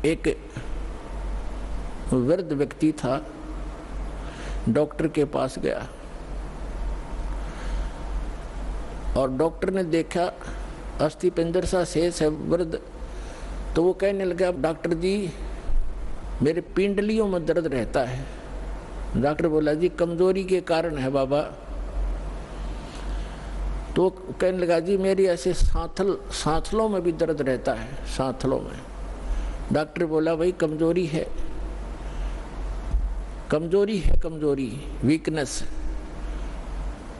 एक वृद्ध व्यक्ति था, डॉक्टर के पास गया और डॉक्टर ने देखा अस्थि पिंजर सा शेष है वृद्ध, तो वो कहने लगा, डॉक्टर जी मेरे पिंडलियों में दर्द रहता है। डॉक्टर बोला, जी कमजोरी के कारण है बाबा। तो कहने लगा, जी मेरी ऐसे सांथलों में भी दर्द रहता है, सांथलों में। डॉक्टर बोला, भाई कमजोरी है, कमजोरी वीकनेस।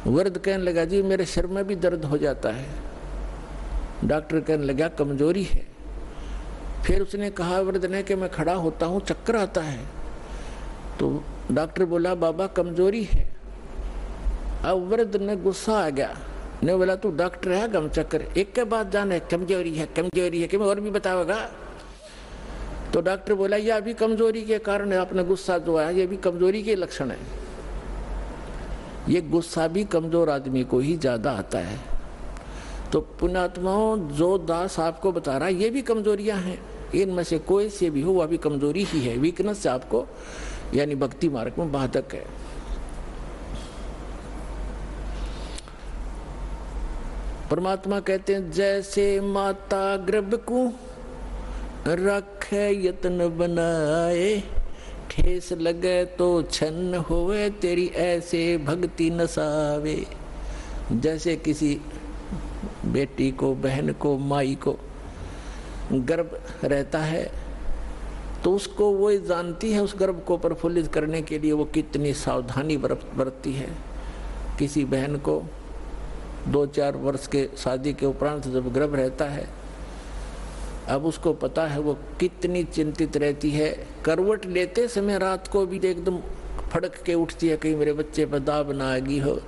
वृद्ध कहने लगा, जी मेरे सिर में भी दर्द हो जाता है। डॉक्टर कहने लगा, कमजोरी है। फिर उसने कहा वृद्ध ने कि मैं खड़ा होता हूँ चक्कर आता है। तो डॉक्टर बोला, बाबा कमजोरी है। अब वृद्ध ने गुस्सा आ गया, ने बोला, तू डॉक्टर है गम चक्कर, एक के बाद जाने कमजोरी है कि मैं और भी बताओगा। तो डॉक्टर बोला, यह भी कमजोरी के कारण है, आपने गुस्सा जो आया ये भी कमजोरी के लक्षण है। ये गुस्सा भी कमजोर आदमी को ही ज्यादा आता है। तो पुण्यात्माओं, जो दास आपको बता रहा है ये भी कमजोरियां हैं, इनमें से कोई से भी हो वह भी कमजोरी ही है, वीकनेस से आपको यानी भक्ति मार्ग में बाधक है। परमात्मा कहते हैं, जैसे माता गर्भ को रखे यत्न बनाए, ठेस लगे तो छन्न होवे तेरी ऐसे भक्ति नसावे। जैसे किसी बेटी को, बहन को, माई को गर्भ रहता है तो उसको वो जानती है, उस गर्भ को प्रफुल्लित करने के लिए वो कितनी सावधानी बरतती है। किसी बहन को 2-4 वर्ष के शादी के उपरांत जब गर्भ रहता है, अब उसको पता है वो कितनी चिंतित रहती है। करवट लेते समय रात को भी एकदम फड़क के उठती है, कहीं मेरे बच्चे पर दाब ना आ गई हो,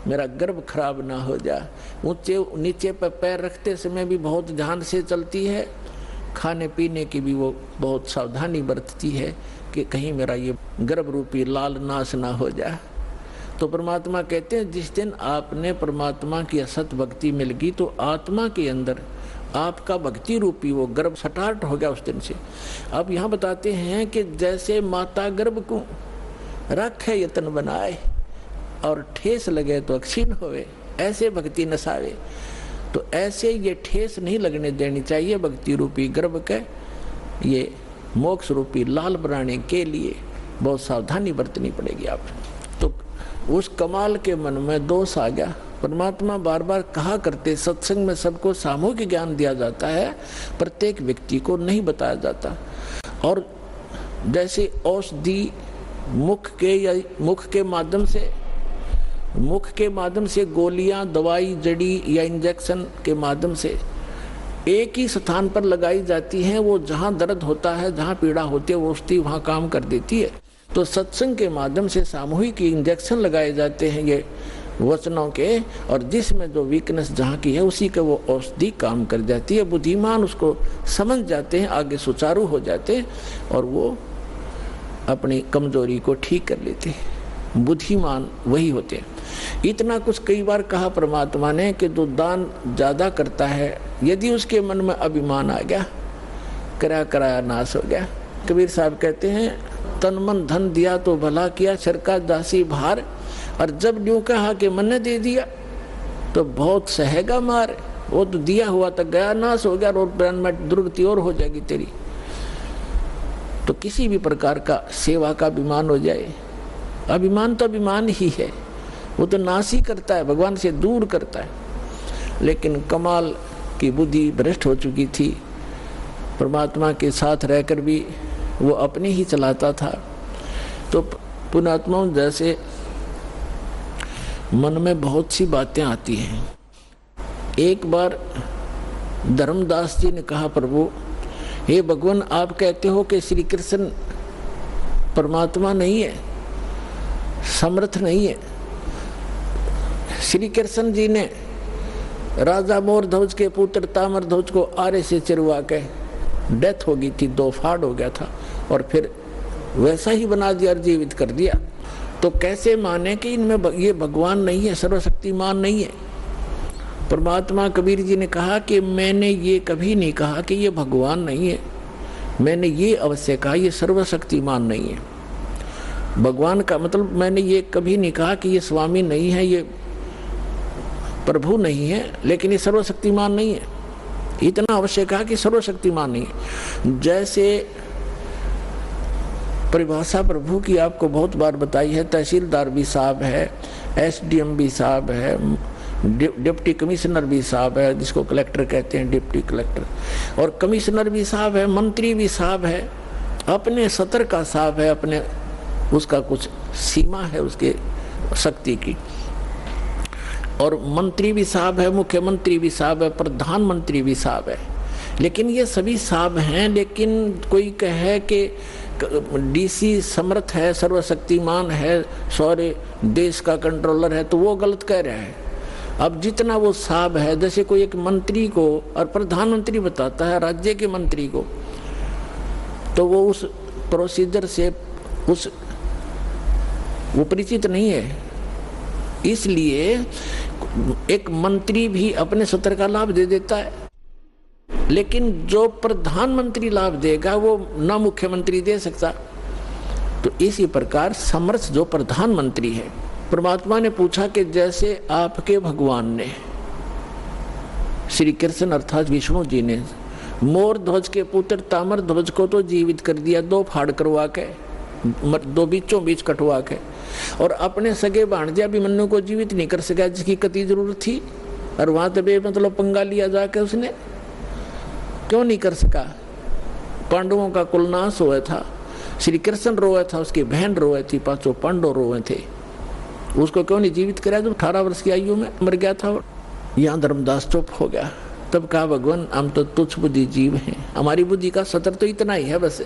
मेरा गर्भ खराब ना हो जाए। ऊंचे नीचे पर पैर रखते समय भी बहुत ध्यान से चलती है। खाने पीने की भी वो बहुत सावधानी बरतती है कि कहीं मेरा ये गर्भ रूपी लाल नाश ना हो जाए। तो परमात्मा कहते हैं, जिस दिन आपने परमात्मा की असत भक्ति मिल गई तो आत्मा के अंदर आपका भक्ति रूपी वो गर्भ स्टार्ट हो गया उस दिन से। अब यहाँ बताते हैं कि जैसे माता गर्भ को रखे यत्न बनाए और ठेस लगे तो क्षीण होवे, ऐसे भक्ति नसावे। तो ऐसे ये ठेस नहीं लगने देनी चाहिए भक्ति रूपी गर्भ के। ये मोक्ष रूपी लाल बनाने के लिए बहुत सावधानी बरतनी पड़ेगी आप। तो उस कमाल के मन में दोष आ गया। परमात्मा बार बार कहा करते, सत्संग में सबको सामूहिक ज्ञान दिया जाता है, प्रत्येक व्यक्ति को नहीं बताया जाता। और जैसे औषधि मुख के माध्यम से गोलियां, दवाई, जड़ी या इंजेक्शन के माध्यम से एक ही स्थान पर लगाई जाती हैं, वो जहाँ दर्द होता है, जहाँ पीड़ा होती है, वो औषधि वहाँ काम कर देती है। तो सत्संग के माध्यम से सामूहिक इंजेक्शन लगाए जाते हैं ये वचनों के, और जिसमें जो वीकनेस जहाँ की है उसी के वो औषधि काम कर जाती है। बुद्धिमान उसको समझ जाते हैं, आगे सुचारू हो जाते हैं और वो अपनी कमजोरी को ठीक कर लेते हैं। बुद्धिमान वही होते हैं। इतना कुछ कई बार कहा परमात्मा ने कि जो दान ज्यादा करता है, यदि उसके मन में अभिमान आ गया, कराया नाश हो गया। कबीर साहब कहते हैं, तन मन धन दिया तो भला किया, सरका दासी भार। और जब न्यू कहा कि मन ने दे दिया तो बहुत सहेगा मार। वो तो दिया हुआ तक गया, नाश हो गया, और प्राण में दुर्गति और हो जाएगी तेरी। तो किसी भी प्रकार का सेवा का अभिमान हो जाए, अभिमान तो अभिमान ही है, वो तो नाश ही करता है, भगवान से दूर करता है। लेकिन कमाल की बुद्धि भ्रष्ट हो चुकी थी, परमात्मा के साथ रहकर भी वो अपने ही चलाता था। तो पुण्यात्माओं, जैसे मन में बहुत सी बातें आती हैं। एक बार धर्मदास जी ने कहा, प्रभु हे भगवान, आप कहते हो कि श्री कृष्ण परमात्मा नहीं है, समर्थ नहीं है। श्री कृष्ण जी ने राजा मोरध्वज के पुत्र ताम्रध्वज को आरे से चिरवा के डेथ हो गई थी, 2 फाड़ हो गया था, और फिर वैसा ही बना दिया और जीवित कर दिया। तो कैसे माने कि इनमें ये भगवान नहीं है, सर्वशक्तिमान नहीं है। परमात्मा कबीर जी ने कहा कि मैंने ये कभी नहीं कहा कि ये भगवान नहीं है, मैंने ये अवश्य कहा ये सर्वशक्तिमान नहीं है। भगवान का मतलब मैंने ये कभी नहीं कहा कि ये स्वामी नहीं है, ये प्रभु नहीं है, लेकिन ये सर्वशक्तिमान नहीं है। इतना अवश्य कहा कि सर्वशक्तिमान नहीं है। जैसे परिभाषा प्रभु की आपको बहुत बार बताई है, तहसीलदार भी साहब है, एसडीएम भी साहब है, डिप्टी कमिश्नर भी साहब है, जिसको कलेक्टर कहते हैं, डिप्टी कलेक्टर, और कमिश्नर भी साहब है, मंत्री भी साहब है, अपने सतर का साहब है, अपने उसका कुछ सीमा है उसके शक्ति की, और मंत्री भी साहब है, मुख्यमंत्री भी साहब है, प्रधानमंत्री भी साहब है। लेकिन ये सभी साहब हैं, लेकिन कोई कहे कि डीसी समर्थ है, सर्वशक्तिमान है, सारे देश का कंट्रोलर है, तो वो गलत कह रहा है। अब जितना वो साहब है, जैसे कोई एक मंत्री को और प्रधानमंत्री बताता है राज्य के मंत्री को, तो वो उस प्रोसीजर से वो परिचित नहीं है। इसलिए एक मंत्री भी अपने सत्र का लाभ दे देता है, लेकिन जो प्रधानमंत्री लाभ देगा वो न मुख्यमंत्री दे सकता। तो इसी प्रकार समर्थ जो प्रधानमंत्री है, परमात्मा ने पूछा कि जैसे आपके भगवान ने, श्री कृष्ण अर्थात विष्णु जी ने, मोर ध्वज के पुत्र ताम्र ध्वज को तो जीवित कर दिया, 2 फाड़ करवा के, 2 बीचों बीच कटवा के, और अपने सगे भांजे अभिमन्यु को जीवित नहीं कर सका, जिसकी कति जरूरत थी, और वहां तबे मतलब पंगा लिया जाके उसने क्यों नहीं कर सका। पांडवों का कुलनाश हुआ था, श्री कृष्ण रोए था, उसकी बहन रोए थी, 5 पांडव रोए थे, उसको क्यों नहीं जीवित कराया जब 18 वर्ष की आयु में मर गया था। यहाँ धर्मदास चुप हो गया। तब कहा भगवान हम तो तुच्छ बुद्धि जीव हैं, हमारी बुद्धि का सतर तो इतना ही है बस,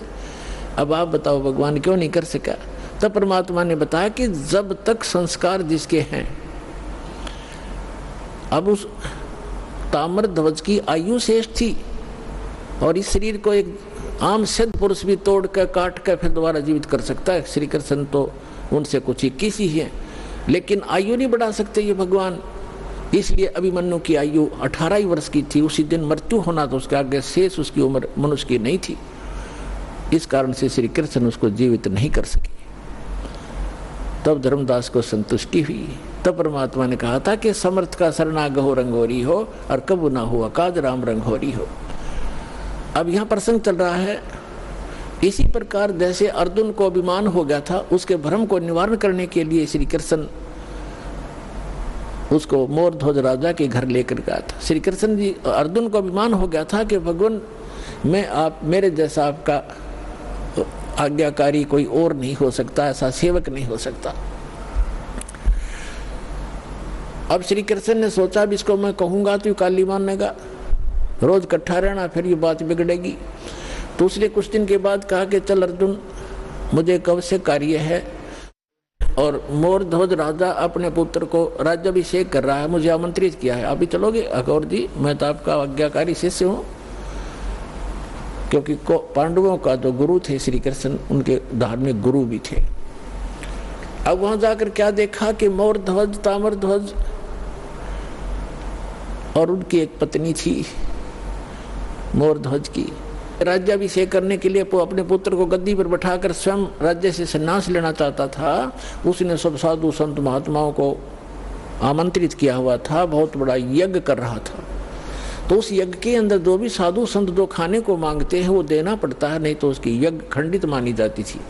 अब आप बताओ भगवान क्यों नहीं कर सका। तब परमात्मा ने बताया कि जब तक संस्कार जिसके हैं, अब उस ताम्र ध्वज की आयु शेष थी, और इस शरीर को एक आम सिद्ध पुरुष भी तोड़ कर काट कर फिर दोबारा जीवित कर सकता है। श्री कृष्ण तो उनसे कुछ 21 ही है, लेकिन आयु नहीं बढ़ा सकते ये भगवान। इसलिए अभिमन्यु की आयु 18 ही वर्ष की थी, उसी दिन मृत्यु होना, तो उसके आगे शेष उसकी उम्र मनुष्य की नहीं थी। इस कारण से श्री कृष्ण उसको जीवित नहीं कर सके। तब धर्मदास को संतुष्टि हुई। तब परमात्मा ने कहा था कि समर्थ का शरणागहो रंगोरी हो, और कबू ना हुआ काज राम रंगोरी हो। अब यहाँ प्रसंग चल रहा है, इसी प्रकार जैसे अर्जुन को अभिमान हो गया था, उसके भ्रम को निवारण करने के लिए श्री कृष्ण उसको मोर ध्वज राजा के घर लेकर गया था। श्री कृष्ण जी, अर्जुन को अभिमान हो गया था कि भगवान मैं आप मेरे जैसा आपका आज्ञाकारी कोई और नहीं हो सकता, ऐसा सेवक नहीं हो सकता। अब श्री कृष्ण ने सोचा भी इसको मैं कहूंगा तो काली मानेगा, रोज इकट्ठा रहना, फिर ये बात बिगड़ेगी। तो उसने कुछ दिन के बाद कहा कि चल अर्जुन, मुझे एक आवश्यक कार्य है, और मोर ध्वज राजा अपने पुत्र को राज्याभिषेक कर रहा है, मुझे आमंत्रित किया है, आप भी चलोगे? अकबर जी, मैं तो आपका आज्ञाकारी शिष्य हूँ, क्योंकि पांडवों का जो गुरु थे श्री कृष्ण, उनके धार्मिक गुरु भी थे। अब वहां जाकर क्या देखा कि मोर ध्वज, ताम्र ध्वज और उनकी एक पत्नी थी मोर ध्वज की, राज्याभिषेक करने के लिए अपने पुत्र को गद्दी पर बैठाकर स्वयं राज्य से संन्यास लेना चाहता था। उसने सब साधु संत महात्माओं को आमंत्रित किया हुआ था, बहुत बड़ा यज्ञ कर रहा था। तो उस यज्ञ के अंदर जो भी साधु संत जो खाने को मांगते हैं वो देना पड़ता है, नहीं तो उसकी यज्ञ खंडित मानी जाती थी।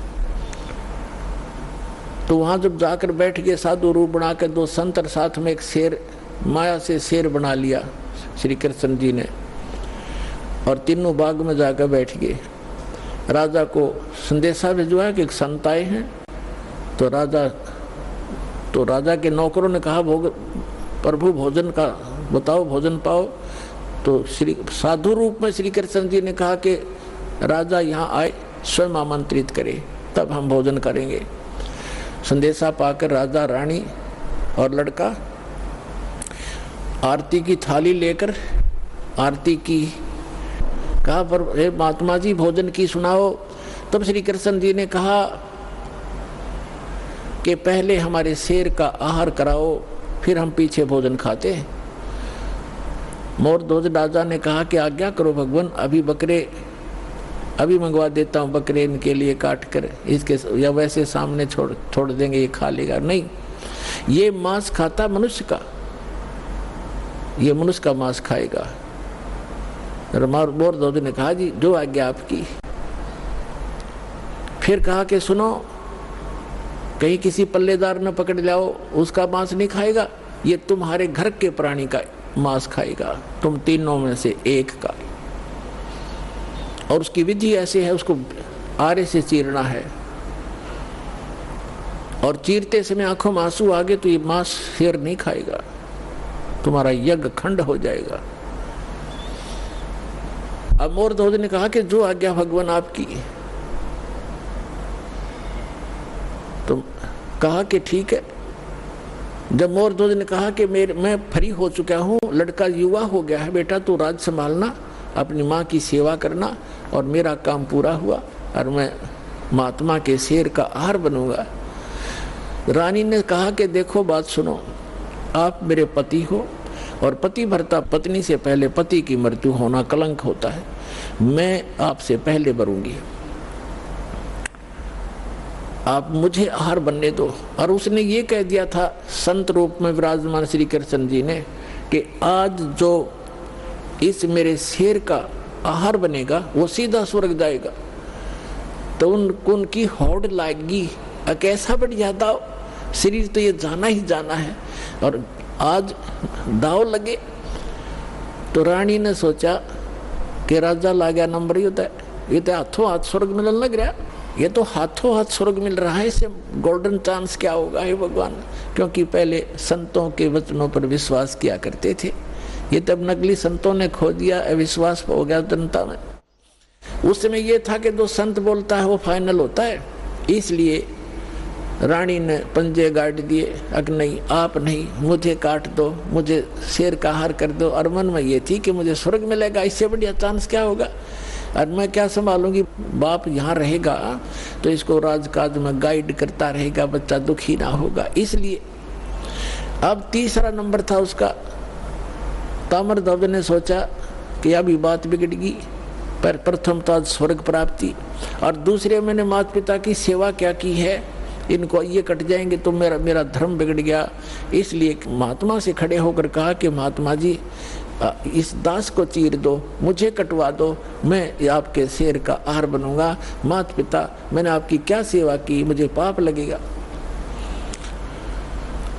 तो वहां जब जाकर बैठ गए साधु रूप बनाकर 2 संत, और साथ में एक शेर, माया से शेर बना लिया श्री कृष्ण जी ने, और तीनों बाग में जाकर बैठ गए। राजा को संदेशा भिजवाया कि एक संत आए हैं। तो राजा के नौकरों ने कहा प्रभु भोजन का बताओ, भोजन पाओ। तो श्री साधु रूप में श्री कृष्ण जी ने कहा कि राजा यहाँ आए, स्वयं आमंत्रित करे, तब हम भोजन करेंगे। संदेशा पाकर राजा, रानी और लड़का आरती की थाली लेकर आरती की, कहा पर हे महात्मा जी भोजन की सुनाओ। तब श्री कृष्ण जी ने कहा कि पहले हमारे शेर का आहार कराओ, फिर हम पीछे भोजन खाते हैं। मोर ध्वज राजा ने कहा कि आज्ञा करो भगवान, अभी बकरे अभी मंगवा देता हूँ बकरे इनके लिए काट कर, इसके या वैसे सामने छोड़ देंगे, ये खा लेगा। नहीं, ये मांस खाता मनुष्य का, ये मनुष्य का मांस खाएगा। मोरध्वज ने कहा जी जो आज्ञा आपकी। फिर कहा कि सुनो, कहीं किसी पल्लेदार न पकड़ लाओ, उसका मांस नहीं खाएगा, ये तुम्हारे घर के प्राणी का मांस खाएगा, तुम तीनों में से एक का। और उसकी विधि ऐसे है, उसको आरे से चीरना है, और चीरते समय आंखों में आंसू आ गए तो ये मांस शेर नहीं खाएगा, तुम्हारा यज्ञ खंड हो जाएगा। अब मोरध्वज ने कहा कि जो आज्ञा भगवान आपकी। तो कहा कि ठीक है। जब मोरध्वज ने कहा कि मैं फ्री हो चुका हूँ, लड़का युवा हो गया है, बेटा तू राज संभालना, अपनी माँ की सेवा करना, और मेरा काम पूरा हुआ और मैं महात्मा के शेर का आहार बनूंगा। रानी ने कहा कि देखो बात सुनो, आप मेरे पति हो और पति भरता पत्नी से पहले पति की मृत्यु होना कलंक होता है, मैं आपसे पहले मरूंगी, आप मुझे आहार बनने दो। और उसने ये कह दिया था संत रूप में विराजमान श्री कृष्ण जी ने कि आज जो इस मेरे शेर का आहार बनेगा वो सीधा स्वर्ग जाएगा। तो उनकी होड़ लाएगी, कैसा बढ़ जाता शरीर, तो ये जाना ही जाना है, और आज दाव लगे। तो रानी ने सोचा कि राजा ला गया नंबर ही होता है, ये तो हाथों हाथ स्वर्ग मिलने लग रहा, ये तो हाथों हाथ स्वर्ग मिल रहा है, इससे गोल्डन चांस क्या होगा हे भगवान। क्योंकि पहले संतों के वचनों पर विश्वास किया करते थे, ये तब नकली संतों ने खो दिया, अविश्वास हो गया जनता में। उस समय ये था कि जो संत बोलता है वो फाइनल होता है, इसलिए रानी ने पंजे गाड़ दिए, अग नहीं आप नहीं, मुझे काट दो, मुझे शेर का आहार कर दो। और मन में ये थी कि मुझे स्वर्ग मिलेगा, इससे बढ़िया चांस क्या होगा, और मैं क्या संभालूंगी, बाप यहाँ रहेगा तो इसको राजकाज में गाइड करता रहेगा, बच्चा दुखी ना होगा। इसलिए अब तीसरा नंबर था उसका। ताम्रध्वज ने सोचा कि अभी बात बिगड़ गई, पर प्रथम तो आज स्वर्ग प्राप्ति, और दूसरे मैंने माता पिता की सेवा क्या की है, इनको ये कट जाएंगे तो मेरा धर्म बिगड़ गया। इसलिए महात्मा से खड़े होकर कहा कि महात्मा जी इस दास को चीर दो, मुझे कटवा दो, मैं आपके शेर का आहार बनूंगा। माता पिता मैंने आपकी क्या सेवा की, मुझे पाप लगेगा।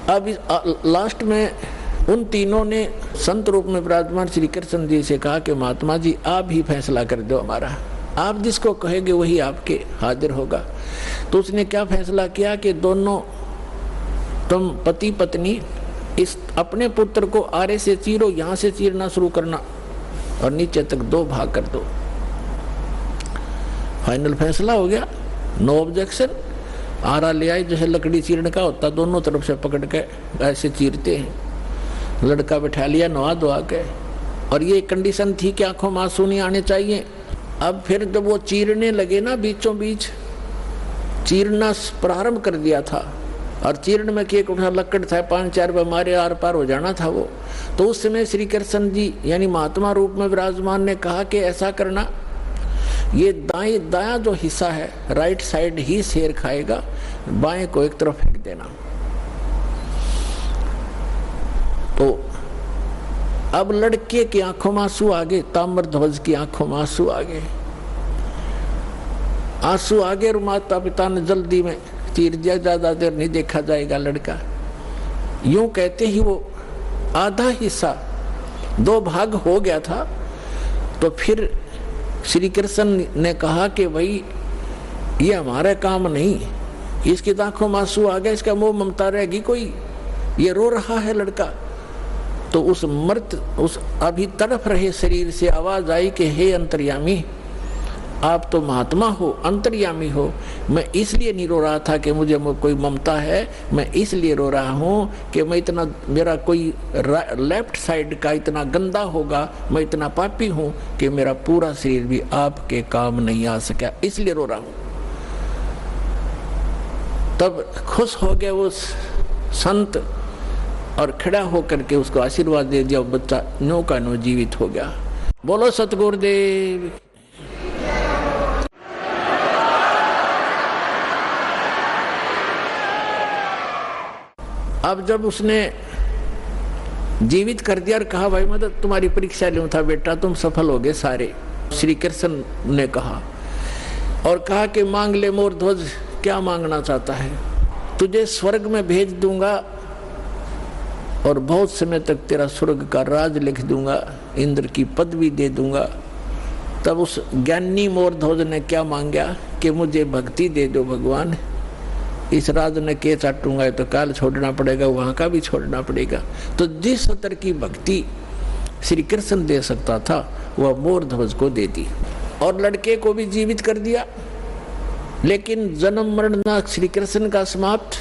अब लास्ट में उन तीनों ने संत रूप में विराजमान श्री कृष्ण जी से कहा कि महात्मा जी आप ही फैसला कर दो हमारा, आप जिसको कहेंगे वही आपके हाजिर होगा। तो उसने क्या फैसला किया कि दोनों तुम पति पत्नी इस अपने पुत्र को आरे से चीरो, यहां से चीरना शुरू करना और नीचे तक 2 भाग कर दो। फाइनल फैसला हो गया, नो ऑब्जेक्शन। आरा ले आई, जैसे लकड़ी चीरने का होता, दोनों तरफ से पकड़ के ऐसे चीरते हैं। लड़का बैठा लिया नवा धोआ के, और ये कंडीशन थी कि आंखों में आंसू नहीं आने चाहिए। अब फिर जब वो चीरने लगे ना, बीचों बीच चीरना प्रारंभ कर दिया था, और चीर्ण में एक उठा लकड़ था, 5-4 मारे आर पार हो जाना था वो। तो उस समय श्री कृष्ण जी यानी महात्मा रूप में विराजमान ने कहा कि ऐसा करना, ये दायां जो हिस्सा है राइट साइड ही शेर खाएगा, बाएं को एक तरफ फेंक देना। तो अब लड़के की आंखों में आंसू आ गए, ताम्रध्वज की आंखों में आंसू आ गए, आंसू आ गए। और माता पिता ने जल्दी में चीर दिया, ज्यादा देर नहीं देखा जाएगा लड़का। यूं कहते ही वो आधा हिस्सा 2 भाग हो गया था। तो फिर श्री कृष्ण ने कहा कि भाई ये हमारा काम नहीं, इसकी आंखों में आंसू आ गया, इसका मोह ममता रहेगी कोई, ये रो रहा है लड़का। तो उस अभी तड़फ रहे शरीर से आवाज आई कि हे अंतर्यामी, आप तो महात्मा हो, अंतर्यामी हो, मैं इसलिए नहीं रो रहा था कि मुझे कोई ममता है, मैं इसलिए रो रहा हूँ कि मैं इतना, मेरा कोई लेफ्ट साइड का इतना गंदा होगा, मैं इतना पापी हूँ कि मेरा पूरा शरीर भी आपके काम नहीं आ सका, इसलिए रो रहा हूँ। तब खुश हो गए वो संत और खड़ा होकर के उसको आशीर्वाद दे दिया, बच्चा नो का नो जीवित हो गया। बोलो सतगुरुदेव। अब जब उसने जीवित कर दिया और कहा भाई मैं तो तुम्हारी परीक्षा लूं था बेटा, तुम सफल हो गए सारे। श्री कृष्ण ने कहा और कहा कि मांग ले मोर ध्वज, क्या मांगना चाहता है? तुझे स्वर्ग में भेज दूंगा और बहुत समय तक तेरा स्वर्ग का राज लिख दूंगा, इंद्र की पदवी दे दूंगा। तब उस ज्ञानी मोर ध्वज ने क्या मांगा कि मुझे भक्ति दे दो भगवान, इस राज ने के चाटूंगा तो काल छोड़ना पड़ेगा, वहां का भी छोड़ना पड़ेगा। तो जिस स्तर की भक्ति श्री कृष्ण दे सकता था वह मोर ध्वज को दे दी और लड़के को भी जीवित कर दिया। लेकिन जन्म मरण ना श्री कृष्ण का समाप्त,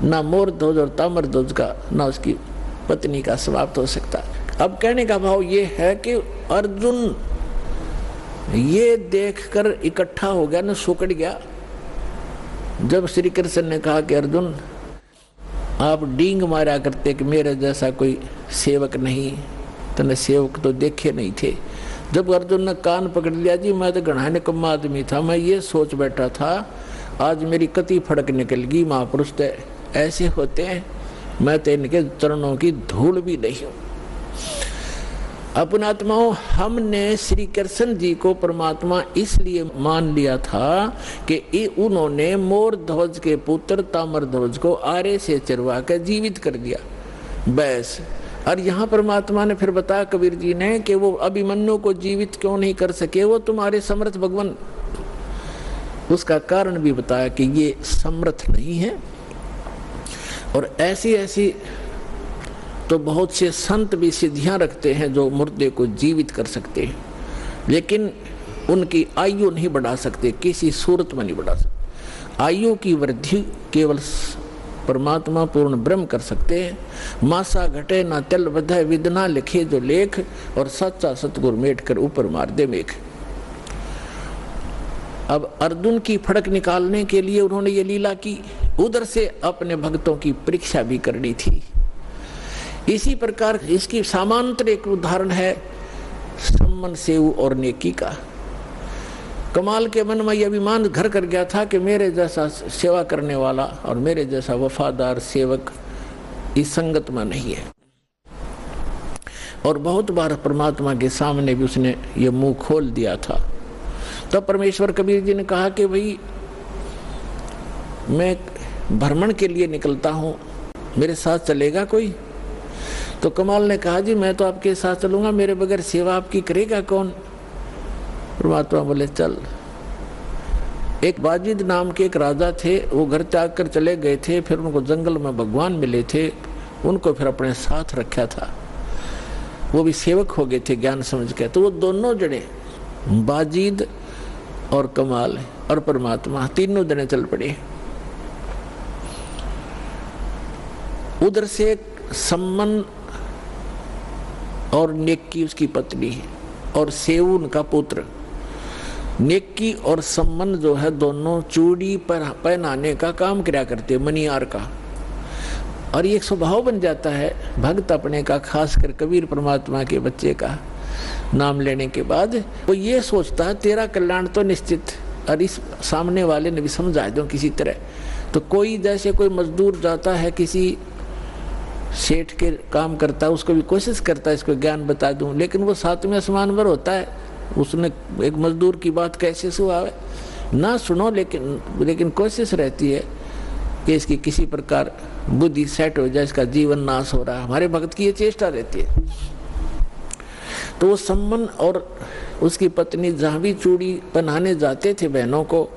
ना मोर ध्वज और ताम्र ध्वज का, ना उसकी पत्नी का समाप्त हो सकता। अब कहने का भाव ये है कि अर्जुन ये देखकर इकट्ठा हो गया, न सुकड़ गया। जब श्री कृष्ण ने कहा कि अर्जुन आप डींग मारा करते कि मेरे जैसा कोई सेवक नहीं, तने सेवक तो देखे नहीं थे। जब अर्जुन ने कान पकड़ लिया, जी मैं तो घना निकम्मा आदमी था, मैं ये सोच बैठा था आज मेरी कति फड़क निकल गई, महापुरुष तो ऐसे होते हैं, मैं तो इनके चरणों की धूल भी नहीं हूं। अपनात्माओं, हमने श्री कृष्ण जी को परमात्मा इसलिए मान लिया था कि उन्होंने मोर ध्वज के पुत्र ताम्र ध्वज को आरे से चरवा कर जीवित कर दिया बस। और यहाँ परमात्मा ने फिर बताया कबीर जी ने कि वो अभिमन्यु को जीवित क्यों नहीं कर सके, वो तुम्हारे समर्थ भगवान। उसका कारण भी बताया कि ये समर्थ नहीं है। और ऐसी ऐसी तो बहुत से संत भी सिद्धियां रखते हैं जो मुर्दे को जीवित कर सकते हैं, लेकिन उनकी आयु नहीं बढ़ा सकते, किसी सूरत में नहीं बढ़ा सकते। आयु की वृद्धि केवल परमात्मा पूर्ण ब्रह्म कर सकते हैं। मासा घटे ना तिल बधे, विदना लिखे जो लेख, और सच्चा सतगुरु मेट कर ऊपर मार दे मेघ। अब अर्जुन की फड़क निकालने के लिए उन्होंने ये लीला की, उधर से अपने भक्तों की परीक्षा भी करनी थी। इसी प्रकार इसकी समांतर एक उदाहरण है सम्मन सेव और नेकी का। कमाल के मन में यह अभिमान घर कर गया था कि मेरे जैसा सेवा करने वाला और मेरे जैसा वफादार सेवक इस संगत में नहीं है। और बहुत बार परमात्मा के सामने भी उसने ये मुंह खोल दिया था। तो परमेश्वर कबीर जी ने कहा कि भाई मैं भ्रमण के लिए निकलता हूँ, मेरे साथ चलेगा कोई? तो कमाल ने कहा जी मैं तो आपके साथ चलूंगा, मेरे बगैर सेवा आपकी करेगा कौन? परमात्मा बोले चल। एक बाजिद नाम के एक राजा थे, वो घर त्याग कर चले गए थे, फिर उनको जंगल में भगवान मिले थे, उनको फिर अपने साथ रखा था, वो भी सेवक हो गए थे ज्ञान समझ के। तो वो दोनों जने बाजिद और कमाल और परमात्मा तीनों जने चल पड़े। उधर से सम्मन और नेकी उसकी पत्नी और सेवुन का पुत्र। नेकी और सम्मन जो है दोनों चूड़ी पर पहनाने का काम किया करते, मनियार का। और ये स्वभाव बन जाता है भक्त अपने का, खासकर कबीर परमात्मा के बच्चे का नाम लेने के बाद वो ये सोचता है तेरा कल्याण तो निश्चित, और इस सामने वाले ने भी समझा दो किसी तरह। तो कोई जैसे कोई मजदूर जाता है किसी सेठ के काम करता है, उसको भी कोशिश करता है इसको ज्ञान बता दूं, लेकिन वो सातवें आसमान पर होता है, उसने एक मजदूर की बात कैसे सुनावे ना सुनो, लेकिन कोशिश रहती है कि इसकी किसी प्रकार बुद्धि सेट हो जाए, इसका जीवन नाश हो रहा है। हमारे भक्त की ये चेष्टा रहती है। तो वो सम्मन और उसकी पत्नी जहाँ भी चूड़ी पहनाने जाते थे बहनों को,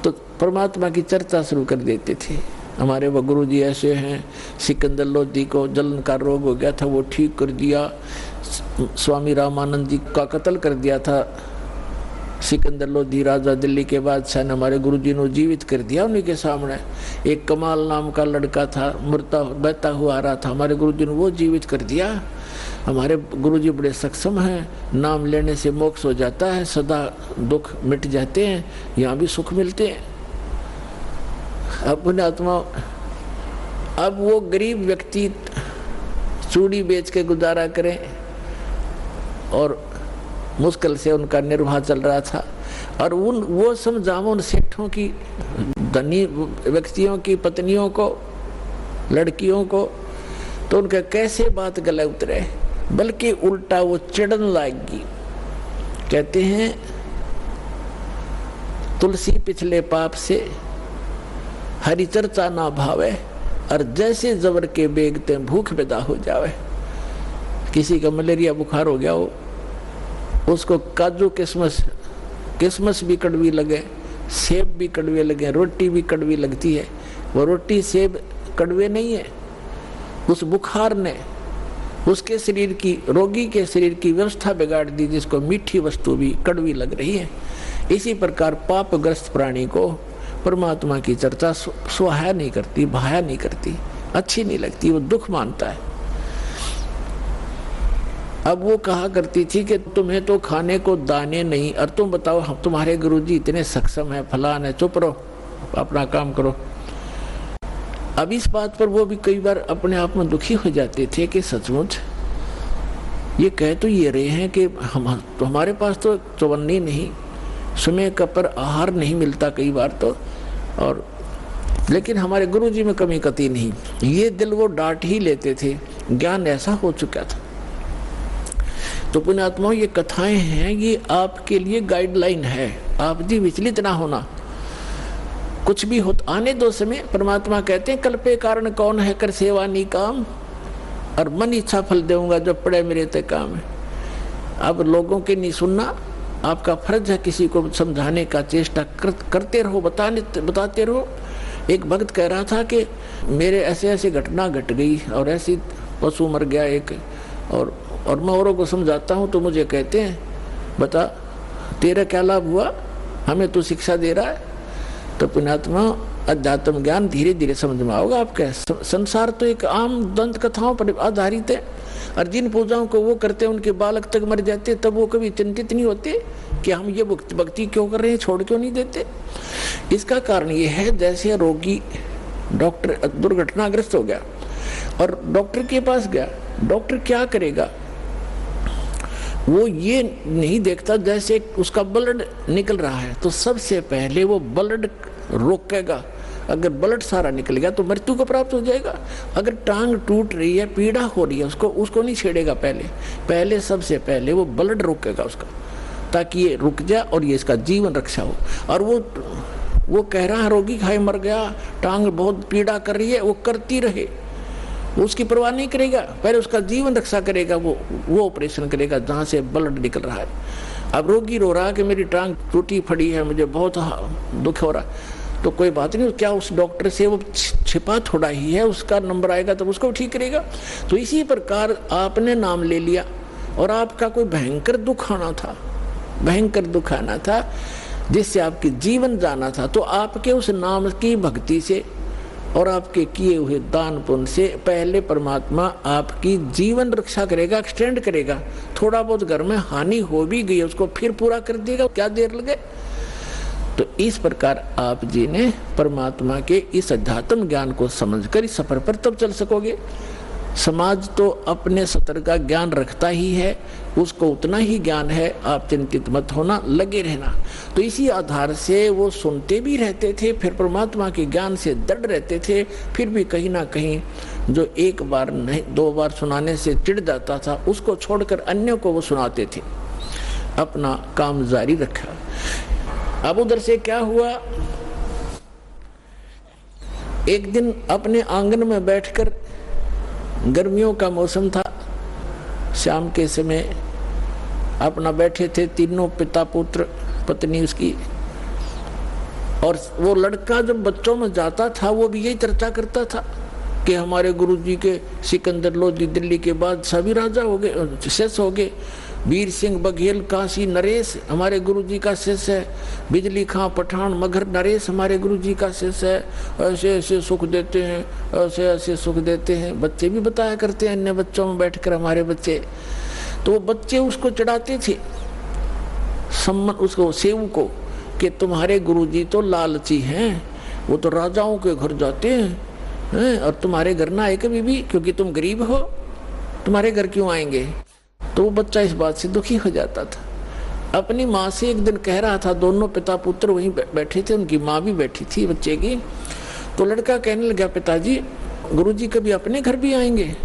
तो परमात्मा की चर्चा शुरू कर देते थे। हमारे वो गुरु जी ऐसे हैं, सिकंदर लोधी को जलन का रोग हो गया था, वो ठीक कर दिया। स्वामी रामानंद जी का कत्ल कर दिया था सिकंदर लोधी राजा दिल्ली के बादशाह ने, हमारे गुरु जी ने जीवित कर दिया उन्हीं के सामने। एक कमाल नाम का लड़का था, मरता बहता हुआ आ रहा था, हमारे गुरु जी ने वो जीवित कर दिया। हमारे गुरु जी बड़े सक्षम हैं, नाम लेने से मोक्ष हो जाता है, सदा दुख मिट जाते हैं, यहाँ भी सुख मिलते हैं। अपने आत्मा, अब वो गरीब व्यक्ति चूड़ी बेच के गुजारा करें और मुश्किल से उनका निर्वाह चल रहा था। और वो समझाओ उन सेठों की, धनी व्यक्तियों की पत्नियों को लड़कियों को, तो उनका कैसे बात गले उतरे, बल्कि उल्टा वो चिढ़न लाएगी। कहते हैं तुलसी पिछले पाप से हरि चर्चा ना भावे, और जैसे जबर के बेगते भूख पैदा हो जावे। किसी का मलेरिया बुखार हो गया हो, उसको काजू किशमिश भी कड़वी लगे, सेब भी कड़वे लगे, रोटी भी कड़वी लगती है, वो रोटी सेब कड़वे नहीं है। उस बुखार ने उसके शरीर की, रोगी के शरीर की व्यवस्था बिगाड़ दी, जिसको मीठी वस्तु भी कड़वी लग रही है। इसी प्रकार पापग्रस्त प्राणी को परमात्मा की चर्चा सुहाया नहीं करती, भाया नहीं करती, अच्छी नहीं लगती, वो दुख मानता है। अब वो कहा करती थी कि तुम्हें तो खाने को दाने नहीं, और तुम बताओ हम तुम्हारे गुरुजी इतने सक्षम है, फलान है, चुप रहो, अपना काम करो। अब इस बात पर वो भी कई बार अपने आप में दुखी हो जाते थे कि सचमुच ये कह तो ये रहे हैं कि तो हमारे पास तो चवन्नी नहीं, समय का पर आहार नहीं मिलता कई बार तो, और लेकिन हमारे गुरुजी में कमी कती नहीं। ये दिल वो डांट ही लेते थे, ज्ञान ऐसा हो चुका था। तो पुण्यात्माओं, ये कथाएं हैं, ये आपके लिए गाइडलाइन है। आप जी विचलित ना होना, कुछ भी हो आने दो समय। परमात्मा कहते हैं कल्पे कारण कौन है कर सेवा नी काम, और मन इच्छा फल देऊंगा जो पड़े मेरे ते काम है। अब लोगों के नहीं सुनना, आपका फर्ज है किसी को समझाने का चेष्टा करते रहो, बताते रहो। एक भक्त कह रहा था कि मेरे ऐसे ऐसे घटना घट गई और ऐसी पशु मर गया एक, और मैं औरों को समझाता हूँ तो मुझे कहते हैं बता तेरा क्या लाभ हुआ, हमें तू शिक्षा दे रहा है। तो पुण्यात्मा, अध्यात्म ज्ञान धीरे धीरे समझ में आओगे आपके। संसार तो एक आम दंत कथाओं पर आधारित है, और जिन पूजाओं को वो करते हैं उनके बालक तक मर जाते, तब वो कभी चिंतित नहीं होते कि हम ये भक्ति क्यों कर रहे हैं, छोड़ क्यों नहीं देते। इसका कारण ये है, जैसे रोगी डॉक्टर दुर्घटनाग्रस्त हो गया और डॉक्टर के पास गया, डॉक्टर क्या करेगा, वो ये नहीं देखता जैसे उसका ब्लड निकल रहा है तो सबसे पहले वो ब्लड रोकेगा। अगर ब्लड सारा निकल गया तो मृत्यु को प्राप्त हो जाएगा। अगर टांग टूट रही है, पीड़ा हो रही है, उसको नहीं छेड़ेगा, पहले सबसे पहले वो ब्लड रोकेगा उसका, ताकि ये रुक जाए और ये इसका जीवन रक्षा हो। और वो कह रहा है रोगी खाए मर गया, टांग बहुत पीड़ा कर रही है, वो करती रहे, उसकी परवाह नहीं करेगा, पहले उसका जीवन रक्षा करेगा, वो ऑपरेशन करेगा जहाँ से ब्लड निकल रहा है। अब रोगी रो रहा कि मेरी टांग टूटी फड़ी है, मुझे बहुत दुख हो रहा, तो कोई बात नहीं, क्या उस डॉक्टर से वो छिपा थोड़ा ही है, उसका नंबर आएगा तब उसको ठीक करेगा। तो इसी प्रकार आपने नाम ले लिया और आपका कोई भयंकर दुख आना था जिससे आपकी जीवन जाना था, तो आपके उस नाम की भक्ति से और आपके किए हुए दान पुण्य से पहले परमात्मा आपकी जीवन रक्षा करेगा, एक्सटेंड करेगा। थोड़ा बहुत घर में हानि हो भी गई उसको फिर पूरा कर देगा, क्या देर लगे। तो इस प्रकार आप जी ने परमात्मा के इस अध्यात्म ज्ञान को समझकर इस सफर पर तब चल सकोगे। समाज तो अपने सतर का ज्ञान रखता ही है, उसको उतना ही ज्ञान है, आप चिंतित मत होना, लगे रहना। तो इसी आधार से वो सुनते भी रहते थे, फिर परमात्मा के ज्ञान से दृढ़ रहते थे। फिर भी कहीं ना कहीं जो एक बार नहीं 2 बार सुनाने से चिढ़ जाता था, उसको छोड़कर अन्य को वो सुनाते थे, अपना काम जारी रखा। अब उधर से क्या हुआ, एक दिन अपने आंगन में बैठकर, गर्मियों का मौसम था, शाम के समय अपना बैठे थे तीनों, पिता पुत्र पत्नी उसकी, और वो लड़का जब बच्चों में जाता था वो भी यही चर्चा करता था कि हमारे गुरुजी के सिकंदर लोधी दिल्ली के बाद सभी राजा हो गए, शेष हो गए, वीर सिंह बघेल काशी नरेश हमारे गुरुजी का शिष्य है, बिजली खां पठान मगर नरेश हमारे गुरुजी का शिष्य है, ऐसे ऐसे सुख देते हैं, ऐसे ऐसे सुख देते हैं। बच्चे भी बताया करते हैं अन्य बच्चों में बैठकर हमारे बच्चे, तो वो बच्चे उसको चढ़ाते थे सम्मान, उसको सेव को, कि तुम्हारे गुरुजी तो लालची हैं, वो तो राजाओं के घर जाते हैं, और तुम्हारे घर ना आए कभी भी, क्योंकि तुम गरीब हो, तुम्हारे घर क्यों आएंगे। तो वो बच्चा इस बात से दुखी हो जाता था। अपनी माँ से एक दिन कह रहा था, दोनों पिता पुत्र वहीं बैठे थे, उनकी माँ भी बैठी थी बच्चे की, तो लड़का कहने लगा पिताजी गुरुजी कभी अपने घर भी आएंगे?